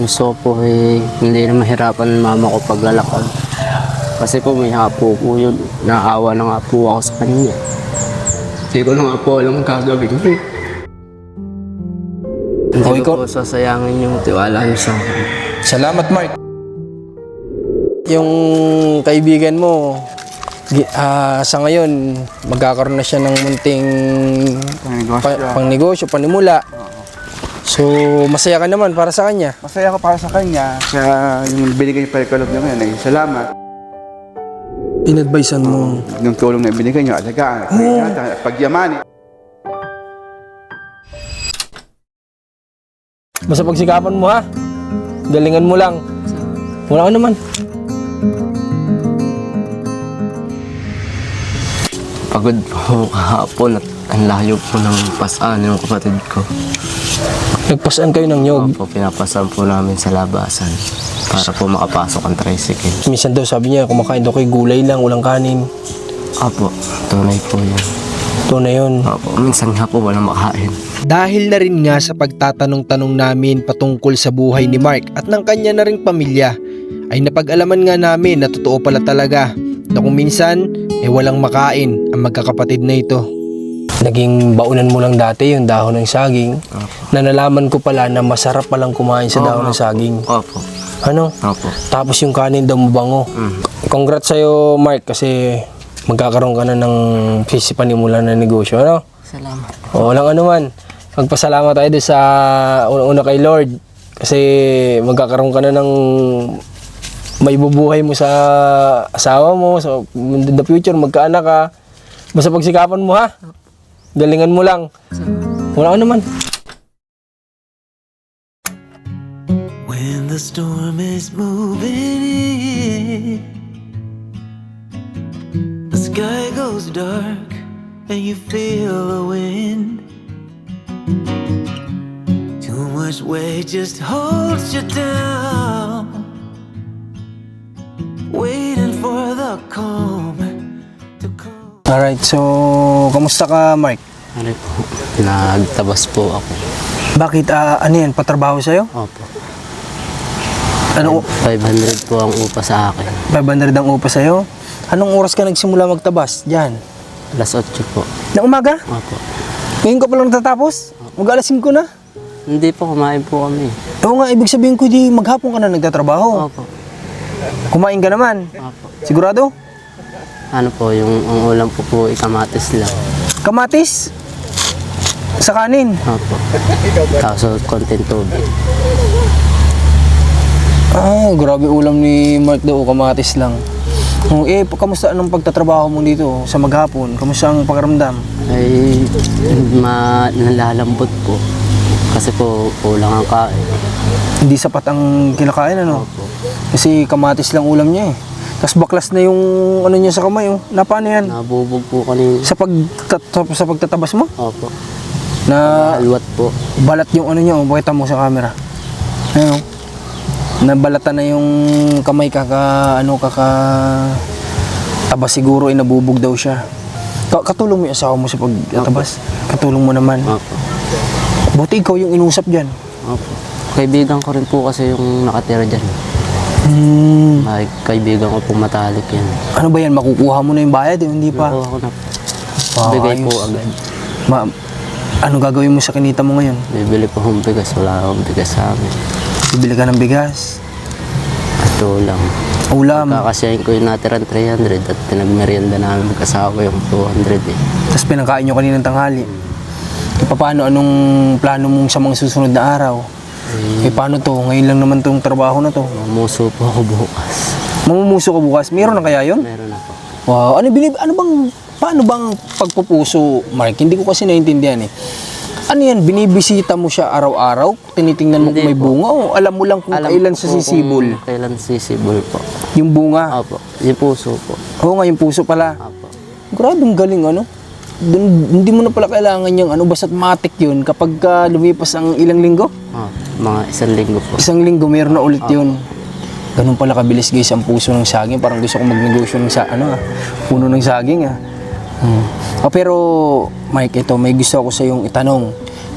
Gusto ko po hindi na mahirapan mama ko paglalakad. Kasi po may hapo po yun. Naawa na nga po ako sa kanya. Hindi ko na nga po alam ang gagawin ko eh. Hindi ko po sasayangin yung tiwala niyo sa akin. Salamat, Mark. Yung kaibigan mo, sa ngayon, magkakaroon na siya ng munting pangnegosyo, panimula. So, masaya ka naman para sa kanya. Masaya ako para sa kanya. Kaya yung binigay pa yung kalog niya ngayon ay salamat. In-advisean mo. Yung tulong na binigay niyo, alagaan, pagyamanin. Basta pagsikapan mo ha. Galingan mo lang. Wala ka naman. Pagod po kahapon at ang layo po ng pasaan yung kapatid ko. Nagpasaan kayo ng nyog. Opo, pinapasan po namin sa labasan para po makapasok ang tricycle. Minsan daw sabi niya, kumakain daw kayo gulay lang, walang kanin. Opo, tunay po yan. Tunay yun. Opo, minsan nga po walang makain. Dahil na rin nga sa pagtatanong-tanong namin patungkol sa buhay ni Mark at ng kanya na ring pamilya, ay napag-alaman nga namin na totoo pala talaga na kung minsan walang makain ang magkakapatid na ito. Naging baunan mo lang dati yung dahon ng saging. Na nalaman ko pala na masarap palang kumain sa dahon ng saging. Opo. Ano? Opo. Tapos yung kanin daw mabango. Congrats sa'yo, Mark, kasi magkakaroon ka na ng panimula na negosyo. Ano? Salamat. O, walang anuman. Magpasalamat tayo doon sa una kay Lord. Kasi magkakaroon ka na ng may bubuhay mo sa asawa mo, so in the future, magkaanak ka. Basta pagsikapan mo ha. Galingan mo lang. Wala ka naman. When the storm is moving in, the sky goes dark and you feel the wind. Too much weight just holds you down, waiting for the calm to come. Alright, so kamusta ka, Mark? Ano po, nagtabas po ako. Bakit, ano yan, patrabaho sa'yo? Opo. Ano, 500 po ang upa sa akin. 500 ang upa sa'yo? Anong oras ka nagsimula magtabas? Diyan? Alas 8 po. Na umaga? Opo. Ngayon ka pa lang natatapos? Mag-alas 5 na? Hindi po, kumain po kami. Oo nga, ibig sabihin ko di maghapon ka na nagtatrabaho. Opo. Kumain ka naman? Opo. Sigurado? Ano po, ang ulam po kamatis lang. Kamatis? Sa kanin? Opo. Tapos konting tubig. Grabe ulam ni Mark daw, kamatis lang. Kamusta anong pagtatrabaho mo dito sa maghapon? Kamusta ang pakiramdam? Ay, nalalambot po. Kasi po, kulang ang kain. Hindi sapat ang kinakain, ano? Opo. Kasi kamatis lang ulam niya eh. Tapos baklas na yung ano niya sa kamay, oh. Paano yan? Nabubog po kanina. Sa pagtatabas mo? Opo. Na Alwat po. balat yung ano niya, oh. Pakita mo sa camera. Ayun, oh. Nabalatan na yung kamay tabas siguro ay nabubog daw siya. Katulong mo yung asawa mo sa pagtabas? Katulong mo naman. Opo. Buti ikaw yung inusap dyan. Opo. Kaibigan ko rin po kasi yung nakatira dyan. May kaibigan ko po matalik yan. Ano ba yan? Makukuha mo na yung bayad? Hindi pa? Nakuha ko na po. Bigay po ayos. agad. Ano gagawin mo sa kinita mo ngayon? Bibili po akong bigas. Wala akong bigas sa amin. Bibili ka ng bigas? At ulam. Ulam? Kakasyahin ko yung natirang 300 at pinagmerienda namin mag-asawa ko yung 200 eh. Tapos pinangkain nyo kaninang tanghali? Paano? Anong plano mong sa mga susunod na araw? Paano to? Ngayon lang naman tong trabaho na to. Mamuso po ako bukas. Mamumuso ka bukas? Meron na kaya yun? Meron na po. Wow. Paano bang pagpupuso, Mark? Hindi ko kasi naiintindihan eh. Ano yan? Binibisita mo siya araw-araw? Tinitingnan mo kung may bunga? O alam mo lang kung kailan siya sisibol? Kailan sisibol po. Yung bunga? Opo. Yung puso po. Oo nga, yung puso pala. Opo. Grabe, ang galing ano. Hindi mo na pala kailangan yung ano, basta't matik yun kapag lumipas ang ilang linggo. Mga 1 linggo po. 1 linggo, meron na ulit yun. Ganun pala kabilis guys ang puso ng saging. Parang gusto ko magnegosyo ng puno ng saging ah. Pero Mike, ito may gusto ako sa yung itanong.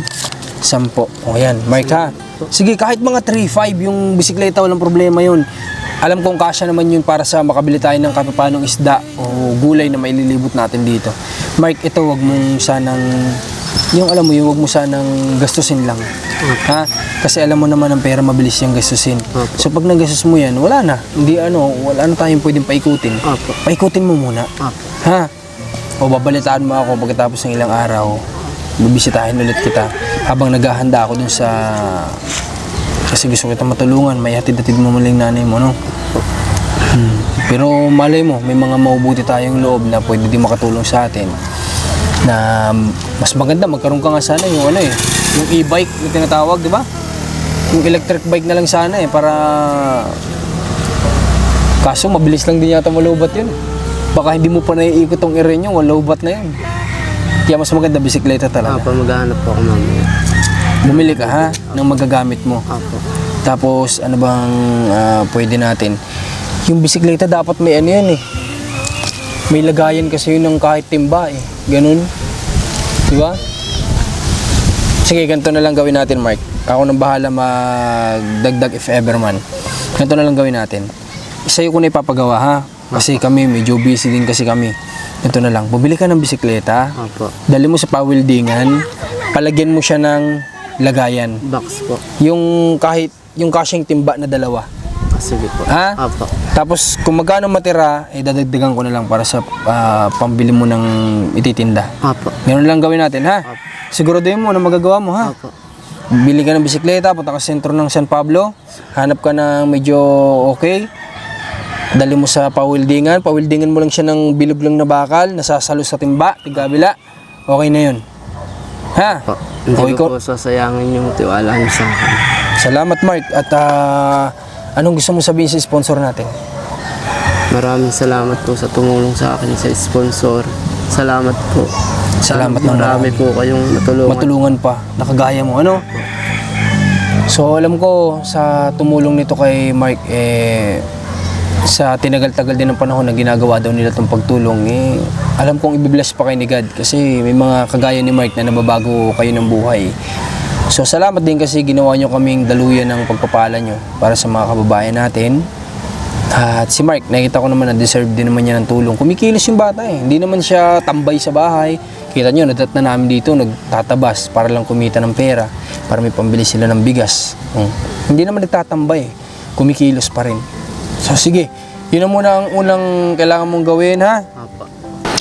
10. O yan, Mark ha. Sige, kahit mga 3-5 yung bisikleta, walang problema yun. Alam kong kasya naman yun para sa makabili tayo ng kapapanong isda o gulay na maililibot natin dito. Mark, ito wag mong sanang, yung alam mo yun, wag mo sanang gastusin lang. Ha? Kasi alam mo naman ang pera mabilis yung gastusin. So pag nagastos mo yan, wala na. Hindi wala na tayong pwedeng paikutin. Paikutin mo muna. Ha? O babalitaan mo ako pagkatapos ng ilang araw. Bibisitahin ulit kita habang naghahanda ako dun sa... Kasi gusto kita matulungan, may hatid-hatid mo maling nanay mo, no? Pero malay mo, may mga mabubuti tayong loob na pwede din makatulong sa atin. Na mas maganda, magkaroon ka nga sana yung yung e-bike na tinatawag, di ba? Yung electric bike na lang sana para... Kaso mabilis lang din yata malubat yun. Baka hindi mo pa naiikot tong area nyo, malubat na yun. Kaya mas maganda bisikleta talaga. Maghahanap po ako mamaya. Bumili ka ha, ng magagamit mo. Tapos ano bang pwede natin? Yung bisikleta dapat may yan eh. may lagayan kasi yun ng kahit timba eh. Ganun. Di ba? Sige, ganito na lang gawin natin, Mark. Ako nang bahala magdagdag if ever man. Ganito na lang gawin natin. Sa'yo ko na ipapagawa, ha? Kasi kami, medyo busy din kasi kami. Ganito na lang. Bumili ka ng bisikleta. Opo. Dali mo sa pawildingan. Palagyan mo siya ng lagayan. Box po. Yung kahit, yung kasyang timba na dalawa. Sige po. Ha? Opo. Tapos kung magkano matira, dadagdagan ko na lang para sa pambili mo ng ititinda. Opo. Ganun lang gawin natin, ha? Siguraduhin mo na magagawa mo, ha? Opo. Bili ka ng bisikleta, punta ka sa sentro ng San Pablo, hanap ka ng medyo okay, dali mo sa pawildingan mo lang siya ng bilog lang na bakal, nasasalo sa timba, tigabila, okay na yun. Ha? Opo. O, Hindi ikaw- ko po sasayangin yung tiwala niyo sa akin. Salamat, Mark. At anong gusto mo sabihin sa sponsor natin? Maraming salamat po sa tumulong sa akin sa sponsor. Salamat po. Salamat ng Marami po kayong natulungan. matulungan pa, nakagaya mo, ano? So alam ko sa tumulong nito kay Mark, sa tinagal-tagal din ng panahon na ginagawa daw nila itong pagtulong, alam kong ibibless pa kay ni God kasi may mga kagaya ni Mark na nababago kayo ng buhay. So salamat din kasi ginawa nyo kaming daluyan ng pagpapala nyo para sa mga kababayan natin. At si Mark, nakita ko naman na deserve din naman niya ng tulong. Kumikilos yung bata eh. Hindi naman siya tambay sa bahay. Kita nyo, nadat na namin dito, nagtatabas para lang kumita ng pera, para may pambili sila ng bigas. Hindi naman nagtatambay eh. Kumikilos pa rin. So sige, yun na muna ang unang kailangan mong gawin, ha? Opo.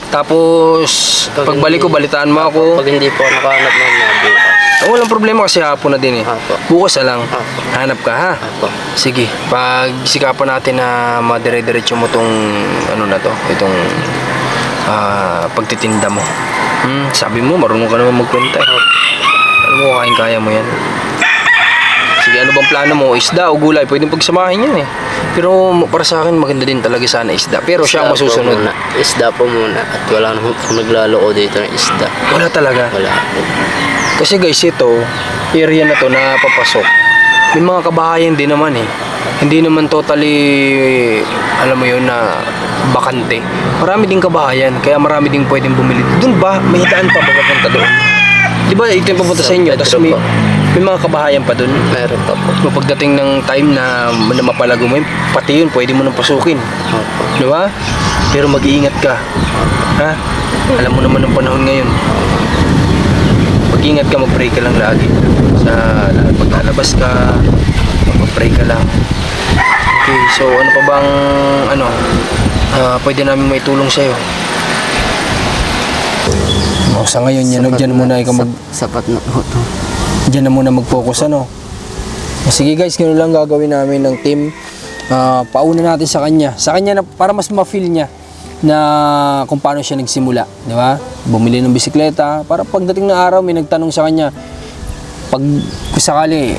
Tapos, pagbalik ko, balitaan mo ako. Pag hindi po nakahanap ng mga bukas. Walang problema kasi hapon na din eh. Apo. Bukas na lang. Apo. Hanap ka, ha? Opo. Sige, pag sikapan natin na madire-diretso mo tong ano na to, itong pagtitinda mo. Sabi mo, marunong ka naman magkwenta. Alam mo, kaya mo yan. Sige, ano bang plano mo? Isda o gulay? Pwedeng pagsamahin yan eh. Pero para sa akin, maganda din talaga sana isda. Pero siya ang Isda po masusunod. muna. Isda po muna. At wala naman po naglaloko dito ng isda. Wala talaga. Wala po. Kasi guys, ito, area na to na papasok. May mga kabahayan din naman eh. Hindi naman totally, alam mo yun, na bakante. Marami ding kabahayan, kaya marami ding pwedeng bumili. Doon ba? May hitaan pa ba papunta doon? Di ba ito yung papunta sa inyo? Tapos may mga kabahayan pa doon. Meron pa po. Pagdating ng time na mapalago mo yun, pati yun, pwede mo nang pasukin. Opo. Di ba? Pero mag-iingat ka. Ha? Alam mo naman ang panahon ngayon. Mag-ingat ka, mag-pray ka lang lagi. Sa pag lalabas ka, mag-pray ka lang. Okay, so ano pa bang pwede namin maitulong sa'yo? Sa ngayon, dyan muna ikaw Sapat na po to. Diyan na muna mag-focus, ano? Sige guys, gano'n lang gagawin namin ng team. Pauna natin sa kanya. Sa kanya na, para mas ma-feel niya na kung paano siya nagsimula. Di ba? Bumili ng bisikleta. Para pagdating ng araw, may nagtanong sa kanya. Pag sakali,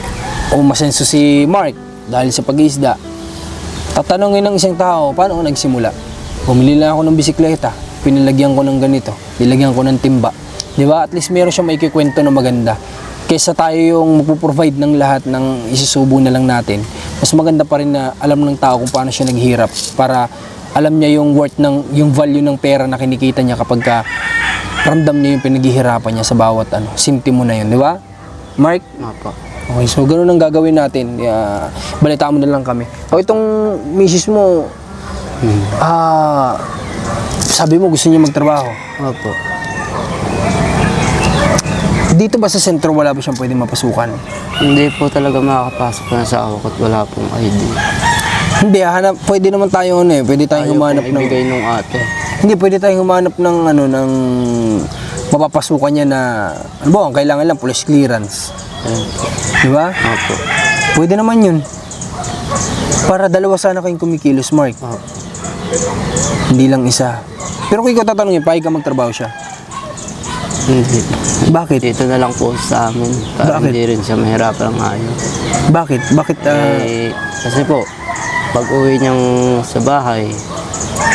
masenso si Mark dahil sa pag-iisda, tatanungin ng isang tao, paano ako nagsimula? Bumili lang ako ng bisikleta. Pinilagyan ko ng ganito. Nilagyan ko ng timba. Di ba? At least meron siyang maikikwento na maganda. Kesa tayo yung magpo-provide ng lahat ng isusubo na lang natin, mas maganda pa rin na alam ng tao kung paano siya naghihirap para alam niya yung worth ng, yung value ng pera na kinikita niya kapag ramdam niya yung pinaghihirapan niya sa bawat sintimo na yun, di ba? Mark? Opo. Okay, so ganoon ang gagawin natin. Balitaan mo na lang kami. O itong misis mo, sabi mo gusto niya magtrabaho. Opo. Dito ba sa sentro wala ba siyang pwedeng mapasukan? Hindi po talaga makakapasok na sa ako at wala pong ID. Hindi, pwede naman tayo pwede tayong humanap ng ibigay nung ate. Hindi, pwede tayong humanap ng ng mapapasukan niya na ang kailangan lang police clearance. Ayun po. Di ba? Opo. Pwede naman 'yun. Para dalawa sana kayong kumikilos, Mark. Opo. Hindi lang isa. Pero kung ikaw tatanungin, pahig ka magtrabaho siya. Hindi. Bakit? Dito na lang po sa amin. Para Bakit? hindi rin siya mahirapan ng ayos. Bakit? Bakit? Kasi po, pag uwi niyang sa bahay,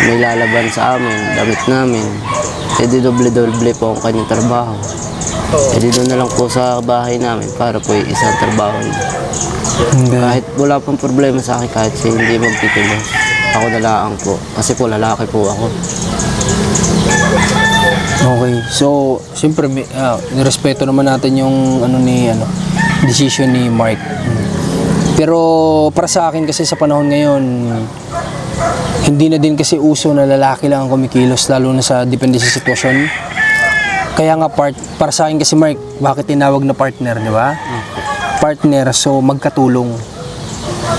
may lalaban sa amin, damit namin. Di doble-doble po ang kanyang trabaho. Di doon na lang po sa bahay namin para po isang trabaho niya. Kahit wala pong problema sa akin, kahit siya hindi magtitilos. Ako na lang po. Kasi po lalaki po ako. Okay. So, siyempre, nirespeto naman natin yung decision ni Mark. Pero para sa akin kasi sa panahon ngayon, hindi na din kasi uso na lalaki lang ang kumikilos, lalo na sa depende sa sitwasyon. Kaya nga para sa akin kasi Mark, bakit tinawag na partner, di ba? Partner, so magkatulong.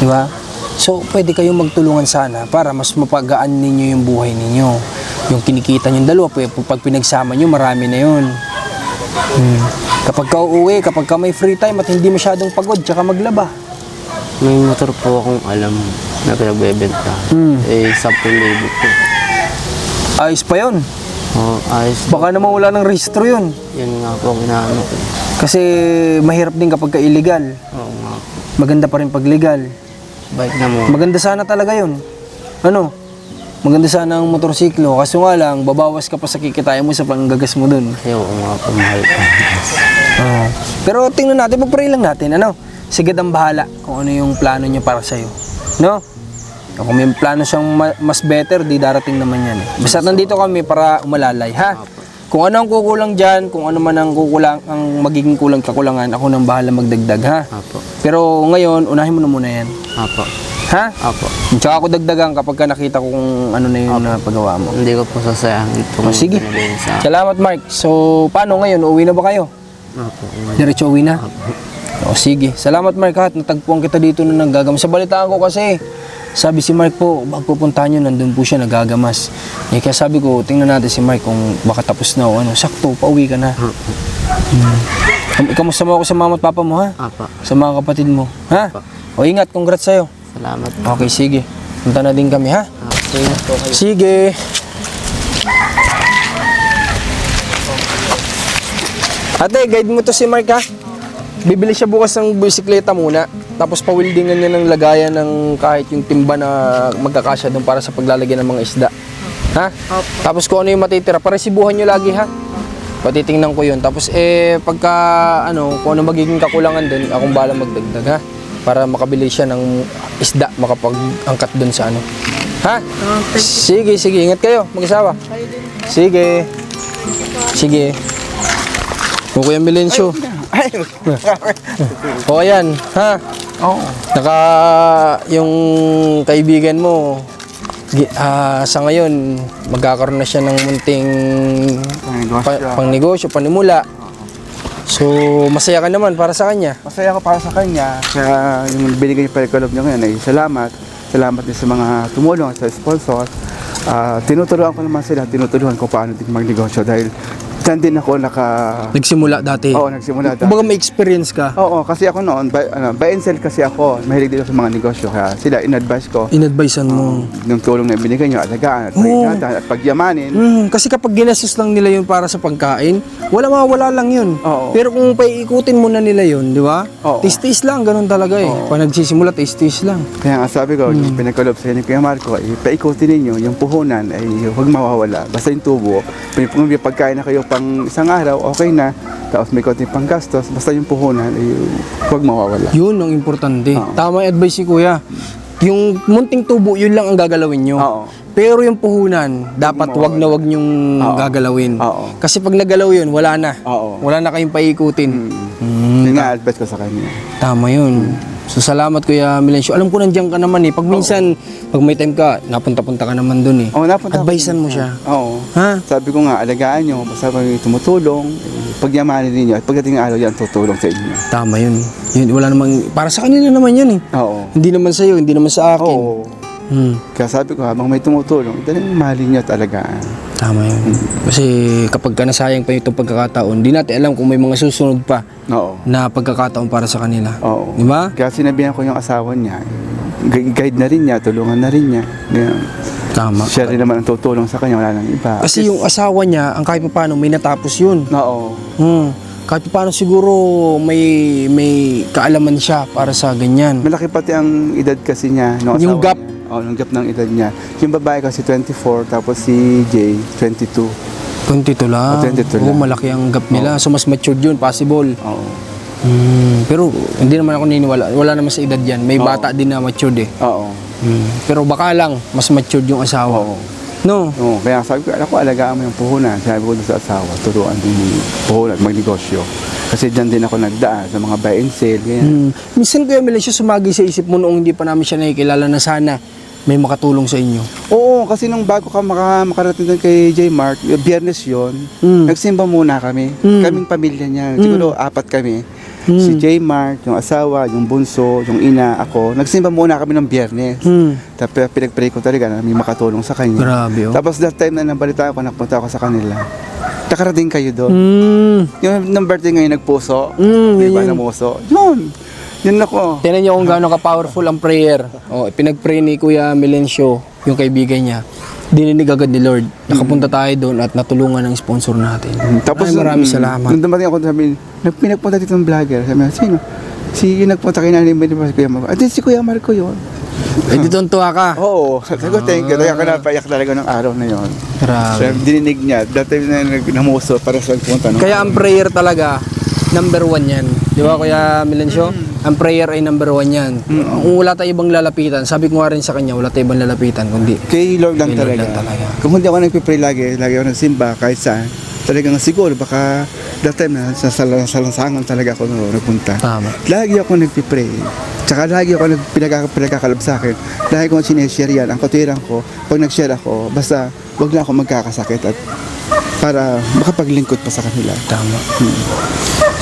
Di ba? So, pwede kayong magtulungan sana para mas mapagaan ninyo yung buhay ninyo. Yung kinikita nyo dalawa, pag pinagsama nyo, marami na yun. Kapag ka uuwi, kapag ka may free time at hindi masyadong pagod, tsaka maglaba. May motor po akong alam na pinagbebenta. 10,000 po. Ayos pa yun. Ayos. Baka naman wala ng rehistro yun. Yan nga po ang inaano ko. Kasi mahirap din kapag ka illegal. Oo nga po. Maganda pa rin pag legal. Bike na mo. Maganda sana talaga yun. Maganda sana ang motorsiklo. Kaso nga lang, babawas ka pa sa kikitain mo sa panggagas mo dun. Ayaw nga po, mahal pa. Pero tingnan natin, pag-pray lang natin, Sige ang bahala kung ano yung plano niya para sa'yo. No? Kung may plano siyang mas better, di darating naman yan. Basta nandito kami para umalalay, ha? Kung ano ang kukulang dyan, kung ano man ang magiging kakulangan, ako nang bahala magdagdag, ha? Apo. Pero ngayon, unahin mo na muna yan. Apo. Ha? Apo. Tsaka ako dagdagan kapag ka nakita ko kung ano na yung napagawa mo. Hindi ko po sasayangin itong Sige. binigay sa... Salamat, Mark. So, paano ngayon? Uuwi na ba kayo? Apo. Diretso uwi na? O sige. Salamat, Mark, ha? Natagpuan kita dito na naggagamas. Sa balitaan ko kasi, sabi si Mark po, pag pupuntahan nyo, nandun po siya naggagamas. Kaya sabi ko, tingnan natin si Mark kung baka tapos na o sakto, pauwi ka na. Kamusta mo ako sa mama at papa mo, ha? Apo. Sa mga kapatid mo, ha? O ingat, congrats sa'yo. Salamat. Okay, sige. Punta na din kami, ha? Okay na po kayo. Sige. Ate, guide mo to si Mark, ha? Bibili siya bukas ng bisikleta muna. Tapos pawildingan niya ng lagayan ng kahit yung timba na magkakasya doon para sa paglalagyan ng mga isda. Ha? Tapos kung ano yung matitira, paresibuhan nyo lagi, ha? Patitingnan ko yun. Tapos pagka kung ano magiging kakulangan doon, akong bahala magdagdag, ha? Para makabili siya ng isda, makapag-angkat doon sa Ha? Sige, sige. Ingat kayo, mag-asawa. Sige. Sige. Kung Kuya Milencio. O yan, ha? Oo. Yung kaibigan mo, sa ngayon, magkakaroon na siya ng munting pangnegosyo, panimula. So, masaya ka naman para sa kanya. Masaya ako para sa kanya. Kaya yung binigay niya pa-ecolog niya ngayon ay salamat. Salamat din sa mga tumulong, sa sponsor. Tinuturuan ko naman sila, tinuturuan ko paano din magnegosyo dahil dyan din ako Nagsimula dati. Oo, nagsimula dati. Kumbaga may experience ka. Oo, kasi ako noon, buy and sell kasi ako, mahilig dito sa mga negosyo. Kaya sila, in-advise ko, In-advisean mo. yung tulong na binigay nyo, alagaan at pag-ingatan at pagyamanin. Kasi kapag ginastos lang nila yun para sa pagkain, wala lang yun. Oo. Pero kung paiikutin mo na nila yun, di ba? Oo. Tis-tis lang, ganun talaga eh. Pag nagsisimula, tis-tis lang. Kaya nga sabi ko, yung pinagkalob sa ni Kuya Marco, paikutin ninyo, yung puhunan ay huwag mawawala. Basta yung tubo, kung may pagkain na kayo pang isang araw, okay na. Tapos may konting panggastos, basta yung puhunan ay huwag mawawala. Yun ang importante. Oo. Tama yung advice ni Kuya. Yung munting tubo, yun lang ang gagalawin nyo. Oo. Pero yung puhunan, dapat wag na wag nyong Oo. gagalawin. Oo. Kasi pag nagalaw yun, wala na. Oo. Wala na kayong paikutin. Yun nga advice ko sa kanya. Tama yun. So salamat Kuya Milencio. Alam ko nandiyan ka naman eh. Pag minsan, pag may time ka, napunta-punta ka naman dun eh. Oo, napunta ako. Advisean mo siya. Oo. Ha? Sabi ko nga, alagaan nyo, basta may tumutulong, pagyamanin ninyo, at pagdating ng araw yan, tutulong sa inyo. Tama yun. Yun, wala namang, para sa kanila naman yun eh. Oo. Hindi naman sa'yo, hindi naman sa akin. Oo. Hmm. Kaya sabi ko, habang may tumutulong, talagang mahalin nyo at alagaan. Tama yun. Kasi kapag ka nasayang pa itong pagkakataon, di natin alam kung may mga susunod pa Oo. na pagkakataon para sa kanila. Oo. Di ba? Kaya sinabihan ko yung asawa niya, guide na rin niya, tulungan na rin niya. Ganyan. Tama. Siya rin naman ang tutulong sa kanya, wala nang iba. Kasi yung asawa niya, ang kahit pa paano, may natapos yun. Oo. Kahit pa paano siguro may kaalaman siya para sa ganyan. Malaki pati ang edad kasi niya. Nung Yung asawa gap. niya. Oo, yung gap ng edad niya. Yung babae kasi 24, tapos si Jay, 22. 22 lang. 22 Oo, lang. malaki ang gap nila. So mas matured yun, possible. Oo. Pero hindi naman ako niniwala. Wala naman sa edad yan. May bata din na matured eh. Oo. Pero baka lang, mas matured yung asawa. Oo. No? Oo, kaya sabi ko, ako, alagaan mo yung puhunan. Sabi ko doon sa asawa, turuan din yung puhunan, magnegosyo. Kasi dyan din ako nagdaan sa mga buy and sell, ganyan. Minsan Kuya Melencio, sumagi sa isip mo noong hindi pa namin siya nakikilala na sana may makatulong sa inyo. Oo, kasi nung bago ka makarating doon kay J. Mark, Biyernes yun, nagsimba muna kami. Kaming pamilya niya. Siguro 4 kami. Si J. Mark, yung asawa, yung bunso, yung ina, ako. Nagsimba muna kami ng Biyernes. Tapos pinag-pray ko talaga na may makatulong sa kanya. Grabe, oh. Tapos that time na nabalita ako, napunta ako sa kanila. Nakarating kayo doon. Yung ng birthday ngayon nagpuso. Di ba, namuso? Yun ako. Tingnan niyo kung gaano ka-powerful ang prayer. Oh, pinag-pray ni Kuya Melencio, yung kaibigan niya. Dininig agad ni Lord. Nakapunta tayo doon at natulungan ng sponsor natin. Tapos Maraming salamat. Nung dumating ako, sabi, pinagpunta dito ng vlogger. Sabi, sino? Si yung nagpunta kay Nanay Mary, si Kuya Marco. Si Kuya Marco yun. Eh, dito ang tuwa ka. Oo. Sabi ko, thank you. Kaya ako napaiyak talaga ng araw na yun. Grabe. Sabi, dininig niya. Dati na namuso para sa punta. No? Kaya ang prayer talaga, number 1 yan. Di ba Kuya Melencio? Ang prayer ay number 1 yan. Kung wala tayong ibang lalapitan, sabi ko nga rin sa kanya, wala tayong ibang lalapitan, kundi Kay Lord lang Kay Lord talaga. lang talaga. Kung hindi ako nagpipray lagi ako nagsimba kahit saan. Talagang siguro baka that time na sa lansangan talaga ako nagpunta. Tama. Lagi ako nagpipray. Tsaka lagi ako pinagkakalab sa akin. Lagi ko sineshare yan. Ang katuwiran ko, pag nag-share ako, basta wag na ako magkakasakit at para makapaglingkod pa sa kanila. Tama.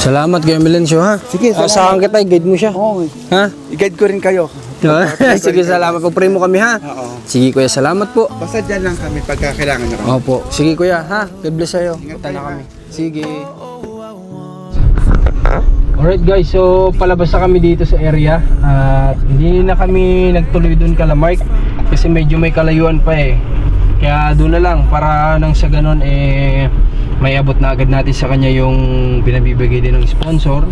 Salamat Kuya Melencio, ha? Sige, salamat. Asahan kita, guide mo siya. Oo. Ha? I-guide ko rin kayo. Diba? Sige, salamat. Pag-pray mo kami, ha? Oo. Sige Kuya, salamat po. Basta dyan lang kami pagka kailangan nyo kami. Opo. Sige Kuya, ha? God bless sa'yo. Ingat Punta na tayo, kami. Sige. Alright guys, so palabas na kami dito sa area at hindi na kami nagtuloy dun kala Mark kasi medyo may kalayuan pa eh. Kaya doon na lang para nang sa ganun eh may abot na agad natin sa kanya yung pinabibigay din ng sponsor.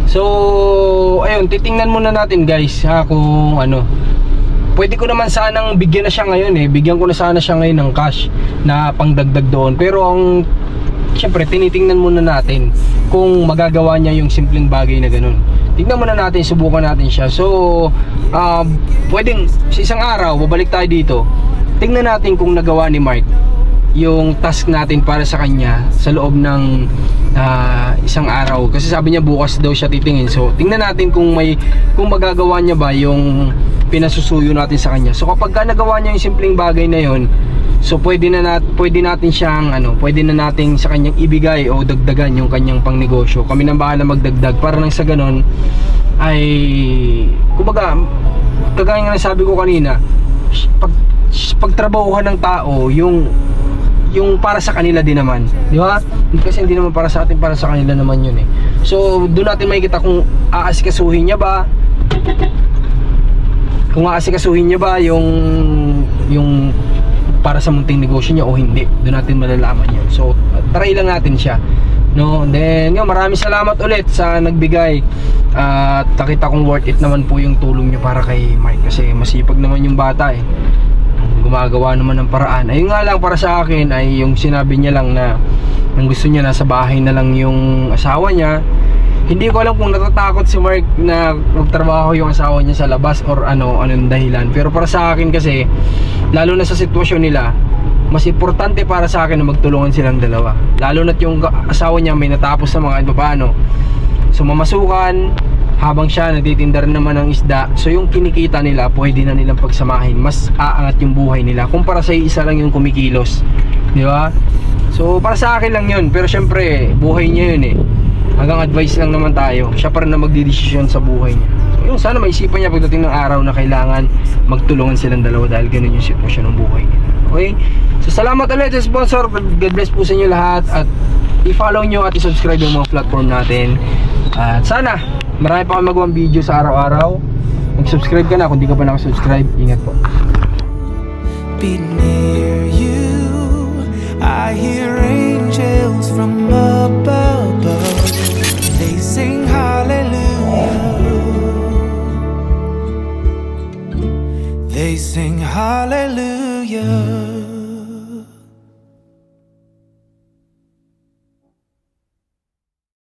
So ayun, titingnan muna natin guys ha kung ano. Pwede ko naman sanang bigyan na siya ngayon eh. Bigyan ko na sana siya ngayon ng cash na pangdagdag doon. Pero ang siyempre tinitingnan muna natin kung magagawa niya yung simpleng bagay na ganun. Tingnan muna natin, subukan natin siya. So pwedeng sa isang araw babalik tayo dito. Tingnan natin kung nagawa ni Mark yung task natin para sa kanya sa loob ng isang araw. Kasi sabi niya bukas daw siya titingin. So tingnan natin kung magagawa niya ba yung pinasusuyo natin sa kanya. So kapag nagawa niya yung simpleng bagay na yon, so pwede na natin siyang pwede na nating sa kanyang ibigay o dagdagan yung kanyang pangnegosyo. Kami nang bahala magdagdag para nang sa ganon ay kumbaga kagaya nga sabi ko kanina, pagtrabahuhan ng tao yung para sa kanila din naman, di ba? Kasi hindi naman para sa atin, para sa kanila naman yun eh. So doon natin makikita kung aasikasuhin niya ba yung para sa munting negosyo niya o hindi. Doon natin malalaman yun. So try lang natin siya, no? Then yun, maraming salamat ulit sa nagbigay at nakita kong worth it naman po yung tulong niyo para kay Mark kasi masipag naman yung bata eh, gumagawa naman ng paraan. Ayun nga lang para sa akin ay yung sinabi niya lang na ang gusto niya nasa bahay na lang yung asawa niya. Hindi ko alam kung natatakot si Mark na magtrabaho yung asawa niya sa labas or anong dahilan. Pero para sa akin kasi, lalo na sa sitwasyon nila, mas importante para sa akin na magtulungan silang dalawa. Lalo na't yung asawa niya may natapos sa mga paano. So mamasukan, habang siya nagtitinda rin naman ng isda. So yung kinikita nila, pwede na nilang pagsamahin. Mas aangat yung buhay nila kumpara sa isa lang yung kumikilos. Di ba? So para sa akin lang yun. Pero syempre, buhay niya yun eh. Hanggang advice lang naman tayo. Siya pa rin na magdidesisyon sa buhay niya. So yung sana maisipan niya pagdating ng araw na kailangan magtulungan silang dalawa dahil ganun yung sitwasyon ng buhay niya. Okay? So salamat ulit sa sponsor. God bless po sa inyo lahat. At i-follow nyo at i-subscribe yung mga platform natin. At sana marami pa kami magawang video sa araw-araw. Mag-subscribe ka na kung di ka pa nakasubscribe. Ingat po. Be near you, I hear angels from above. They sing hallelujah. They sing hallelujah.